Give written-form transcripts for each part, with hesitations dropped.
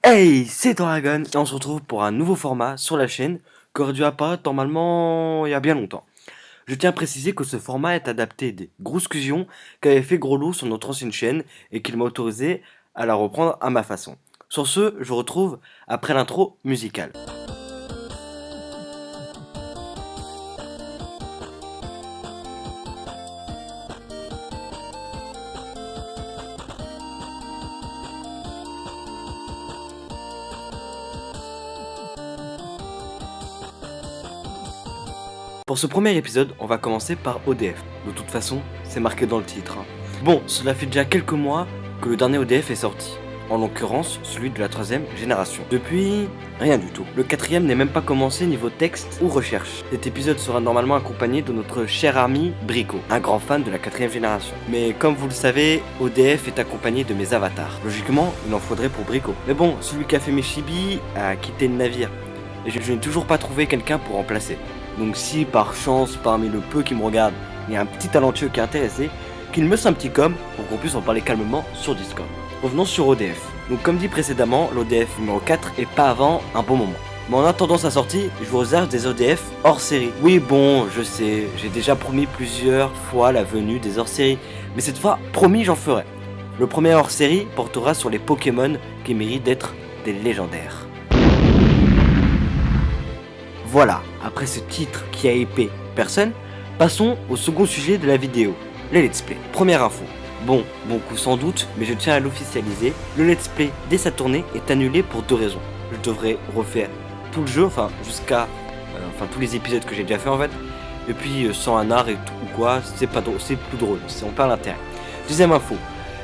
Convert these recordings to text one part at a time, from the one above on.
Hey, c'est Dragon et on se retrouve pour un nouveau format sur la chaîne qui aurait dû apparaître normalement il y a bien longtemps. Je tiens à préciser que ce format est adapté des grosses fusions qu'avait fait Grosloup sur notre ancienne chaîne et qu'il m'a autorisé à la reprendre à ma façon. Sur ce, je vous retrouve après l'intro musicale. Pour ce premier épisode, on va commencer par ODF. De toute façon, c'est marqué dans le titre. Bon, cela fait déjà quelques mois que le dernier ODF est sorti. En l'occurrence, celui de la 3ème génération. Depuis, rien du tout. Le 4ème n'est même pas commencé niveau texte ou recherche. Cet épisode sera normalement accompagné de notre cher ami Brico, un grand fan de la 4ème génération. Mais comme vous le savez, ODF est accompagné de mes avatars. Logiquement, il en faudrait pour Brico. Mais bon, celui qui a fait mes chibis a quitté le navire. Et je n'ai toujours pas trouvé quelqu'un pour remplacer. Donc si par chance, parmi le peu qui me regarde, il y a un petit talentueux qui est intéressé, qu'il me fasse un petit com pour qu'on puisse en parler calmement sur Discord. Revenons sur ODF. Donc comme dit précédemment, l'ODF numéro 4 est pas avant un bon moment. Mais en attendant sa sortie, je vous réserve des ODF hors série. Oui bon, je sais, j'ai déjà promis plusieurs fois la venue des hors série, mais cette fois, promis j'en ferai. Le premier hors série portera sur les Pokémon qui méritent d'être des légendaires. Voilà, après ce titre qui a épais personne, passons au second sujet de la vidéo, les let's play. Première info, bon coup sans doute, mais je tiens à l'officialiser, le let's play dès sa tournée est annulé pour deux raisons. Je devrais refaire tout le jeu, enfin jusqu'à tous les épisodes que j'ai déjà fait en fait, et puis sans un art et tout ou quoi, c'est pas drôle, c'est plus drôle, on perd l'intérêt. Deuxième info,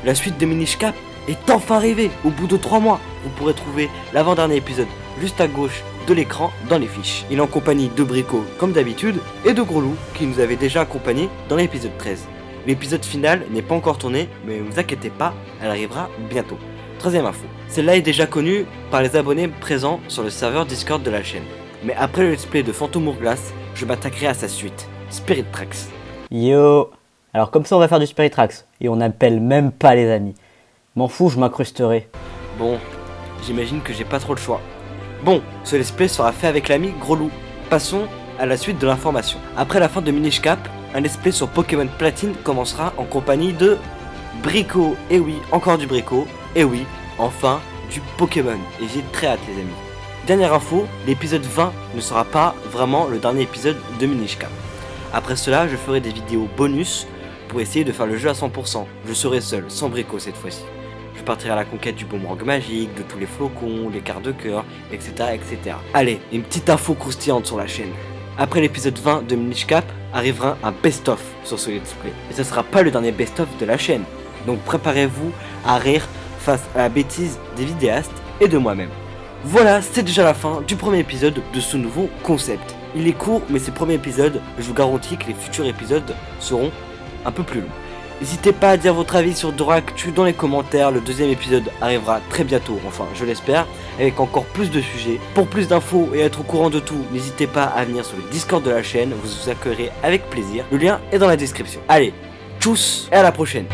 la suite de Minish Cap est enfin arrivée au bout de 3 mois. Vous pourrez trouver l'avant-dernier épisode juste à gauche de l'écran dans les fiches. Il est en compagnie de Brico comme d'habitude et de Grosloup qui nous avait déjà accompagnés dans l'épisode 13. L'épisode final n'est pas encore tourné, mais ne vous inquiétez pas, elle arrivera bientôt. Troisième info, celle-là est déjà connue par les abonnés présents sur le serveur Discord de la chaîne. Mais après le let's play de Phantom Hourglass, je m'attaquerai à sa suite, Spirit Tracks. Yo. Alors comme ça on va faire du Spirit Tracks, et on n'appelle même pas les amis. M'en fous, je m'incrusterai. Bon, j'imagine que j'ai pas trop le choix. Bon, ce let's play sera fait avec l'ami Grosloup. Passons à la suite de l'information. Après la fin de Minish Cap, un let's play sur Pokémon Platine commencera en compagnie de Brico. Et oui, encore du Brico. Et oui, enfin du Pokémon. Et j'ai très hâte les amis. Dernière info, l'épisode 20 ne sera pas vraiment le dernier épisode de Minish Cap. Après cela, je ferai des vidéos bonus pour essayer de faire le jeu à 100%. Je serai seul, sans Brico cette fois-ci. Je partirai à la conquête du boomerang magique, de tous les flocons, les quarts de cœur, etc., etc. Allez, une petite info croustillante sur la chaîne. Après l'épisode 20 de Minish Cap, arrivera un best-of sur ce let's play. Et ce sera pas le dernier best-of de la chaîne. Donc préparez-vous à rire face à la bêtise des vidéastes et de moi-même. Voilà, c'est déjà la fin du premier épisode de ce nouveau concept. Il est court, mais c'est le premier épisode, je vous garantis que les futurs épisodes seront un peu plus longs. N'hésitez pas à dire votre avis sur Doractu dans les commentaires, le deuxième épisode arrivera très bientôt, enfin je l'espère, avec encore plus de sujets. Pour plus d'infos et être au courant de tout, n'hésitez pas à venir sur le Discord de la chaîne, vous accueillerez avec plaisir, le lien est dans la description. Allez, tchuss et à la prochaine.